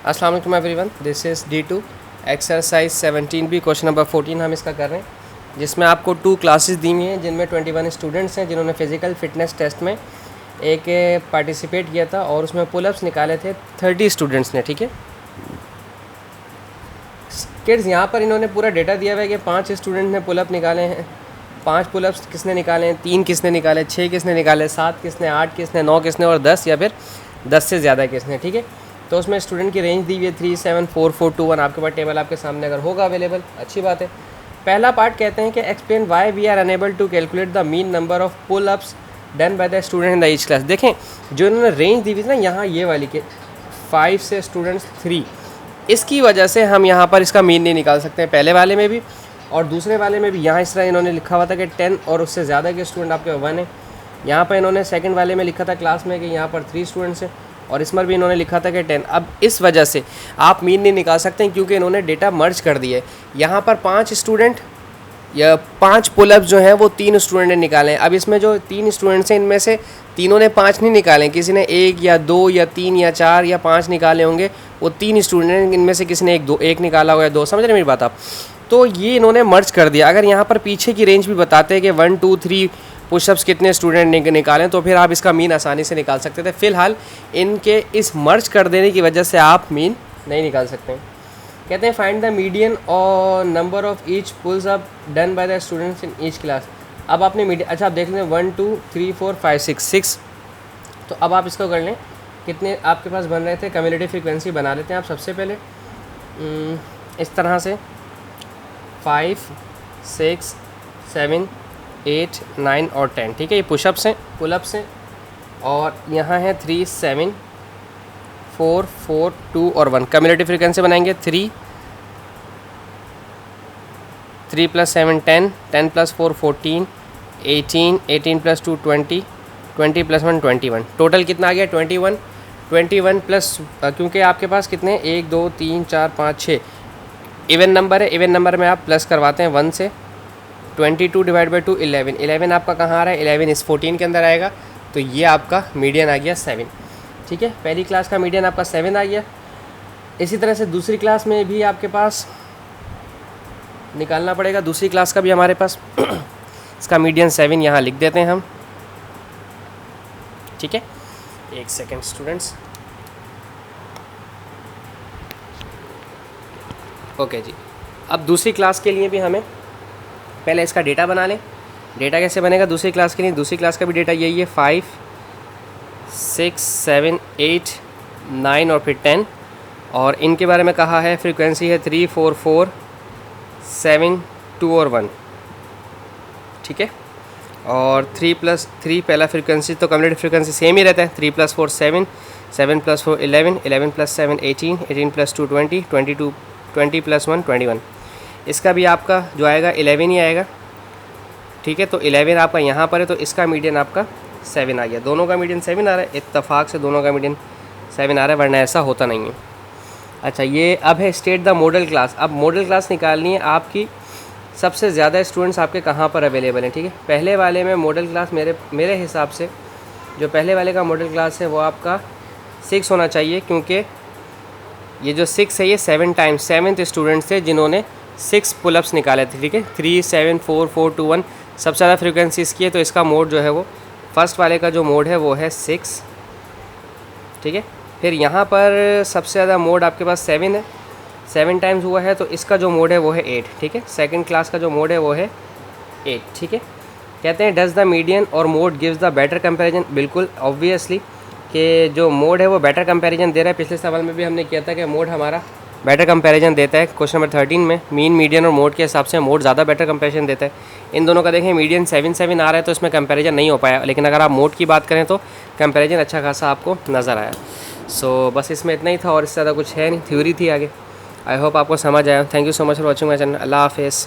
अस्सलाम वालेकुम everyone, this is D2 exercise 17B question number 14 हम इसका कर रहे हैं, जिसमें आपको 2 क्लासेस दी हुई हैं जिनमें 21 स्टूडेंट्स हैं जिन्होंने फ़िज़िकल फ़िटनेस टेस्ट में एक पार्टिसिपेट किया था और उसमें पुलअप्स निकाले थे 30 स्टूडेंट्स ने। ठीक है किड्स, यहाँ पर इन्होंने पूरा डेटा दिया हुआ है कि 5 स्टूडेंट ने पुलअप निकाले हैं, 5 पुलअप्स किसने निकाले हैं, 3 किसने निकाले, 6 किसने निकाले, 7 किसने, 8 किसने, 9 किसने और 10 या फिर 10 से ज़्यादा किसने। ठीक है, तो उसमें स्टूडेंट की रेंज दी हुई है 3, 7, 4, 4, 2, 1। आपके पास टेबल आपके सामने अगर होगा अवेलेबल, अच्छी बात है। पहला पार्ट कहते हैं कि explain why we are unable to calculate the mean number of pull ups done by the student in the each class. देखें जो इन्होंने रेंज दी हुई थी ना, यहाँ ये वाली के 5 से स्टूडेंट्स 3, इसकी वजह से हम यहाँ पर इसका मीन नहीं निकाल सकते हैं, पहले वाले में भी और दूसरे वाले में भी। यहाँ इस तरह इन्होंने लिखा हुआ था कि 10 और उससे ज़्यादा के स्टूडेंट आपके 1 है। यहाँ पर इन्होंने सेकंड वाले में लिखा था क्लास में कि यहाँ पर 3 स्टूडेंट्स हैं और इसमें भी इन्होंने लिखा था कि 10। अब इस वजह से आप मीन नहीं निकाल सकते हैं क्योंकि इन्होंने डेटा मर्ज कर दिया है। यहाँ पर 5 स्टूडेंट या 5 पुलअप्स जो हैं वो 3 स्टूडेंट ने निकाले हैं। अब इसमें जो 3 स्टूडेंट्स हैं इनमें से तीनों ने 5 नहीं निकाले हैं, किसी ने 1 या 2 या 3 या 4 या 5 निकाले होंगे। वो 3 स्टूडेंट हैं, इनमें से किसी ने 1 निकाला होगा या 2। समझ रहे मेरी बात आप? तो ये इन्होंने मर्ज कर दिया। अगर यहाँ पर पीछे की रेंज भी बताते हैं कि 1, 2, 3 पुशअप्स कितने स्टूडेंट ने निकालें तो फिर आप इसका मीन आसानी से निकाल सकते थे। फ़िलहाल इनके इस मर्ज कर देने की वजह से आप मीन नहीं निकाल सकते हैं। कहते हैं फाइंड द मीडियन और number of each pulls up done by the students in each class. अब आपने मीडियन, अच्छा आप देख लें 1, 2, 3, 4, 5, 6। तो अब आप इसको कर लें, कितने आपके पास बन रहे थे। कम्युलेटिव फ्रीक्वेंसी बना लेते हैं आप सबसे पहले इस तरह से 5, 6, 7, 8, 9 और 10। ठीक है, ये पुशअप्स हैं, पुलअप्स हैं और यहाँ है 3, 7, 4, 4, 2 और 1। कम्युलेटिव फ्रीक्वेंसी बनाएंगे 3 + 7 10, 10 + 4 14, 18, 18 + 2 20, 20 + 1 21। टोटल कितना आ गया 21। 21 प्लस, क्योंकि आपके पास कितने 1, 2, 3, 4, 5, 6 इवन नंबर है। इवन नंबर में आप प्लस करवाते हैं 1 से। 22 / 2 11। 11 आपका कहाँ आ रहा है, 11 इस 14 के अंदर आएगा। तो ये आपका मीडियन आ गया 7। ठीक है, पहली क्लास का मीडियन आपका 7 आ गया। इसी तरह से दूसरी क्लास में भी आपके पास निकालना पड़ेगा, दूसरी क्लास का भी हमारे पास इसका मीडियन 7 यहाँ लिख देते हैं हम। ठीक है, एक सेकेंड स्टूडेंट्स। ओके जी, अब दूसरी क्लास के लिए भी हमें पहले इसका डेटा बना लें। डेटा कैसे बनेगा दूसरी क्लास के लिए? दूसरी क्लास का भी डेटा यही है 5, 6, 7, 8, 9 और फिर 10। और इनके बारे में कहा है फ्रीक्वेंसी है 3, 4, 4, 7, 2 और 1। ठीक है, और 3 + 3 पहला फ्रीक्वेंसी तो कम्युलेटिव फ्रीक्वेंसी सेम ही रहता है। 3 + 4 7, 7 + 4 11, 11 + 7 18, 18 + 2 20, 22, 20 + 1 21। इसका भी आपका जो आएगा 11 ही आएगा। ठीक है, तो 11 आपका यहाँ पर है तो इसका मीडियन आपका 7 आ गया। दोनों का मीडियन 7 आ रहा है, इत्तफाक से दोनों का मीडियन 7 आ रहा है, वरना ऐसा होता नहीं है। अच्छा, ये अब है स्टेट द मॉडल क्लास। अब मॉडल क्लास निकालनी है आपकी, सबसे ज़्यादा स्टूडेंट्स आपके कहाँ पर अवेलेबल हैं। ठीक है, पहले वाले में मॉडल क्लास मेरे हिसाब से जो पहले वाले का मॉडल क्लास है वो आपका 6 होना चाहिए, क्योंकि ये जो 6 है ये 7 टाइम्स 7th स्टूडेंट्स थे जिन्होंने 6 पुलअप्स निकाले थे। ठीक है, 3, 7, 4, 4, 2, 1 सबसे ज़्यादा फ्रीक्वेंसी इसकी है, तो इसका मोड जो है वो फर्स्ट वाले का जो मोड है वो है 6। ठीक है, फिर यहाँ पर सबसे ज़्यादा मोड आपके पास 7 है, 7 टाइम्स हुआ है, तो इसका जो मोड है वो है 8। ठीक है, सेकंड क्लास का जो मोड है वो है 8। ठीक है, कहते हैं डज द मीडियन और mode gives the better comparison. बिल्कुल ऑब्वियसली कि जो मोड है वो बेटर कंपैरिजन दे रहा है। पिछले सवाल में भी हमने किया था कि मोड हमारा बेटर कंपैरिजन देता है। क्वेश्चन नंबर 13 में मीन, मीडियन और मोड के हिसाब से मोड ज़्यादा बेटर कंपैरिजन देता है। इन दोनों का देखें मीडियन 7, 7 आ रहा है तो इसमें कंपैरिजन नहीं हो पाया, लेकिन अगर आप मोड की बात करें तो कंपैरिजन अच्छा खासा आपको नज़र आया। सो बस इसमें इतना ही था और इससे ज़्यादा कुछ है नहीं, थ्योरी थी आगे। आई होप आपको समझ आया। Thank you so much for watching my channel. अल्लाह हाफिज़।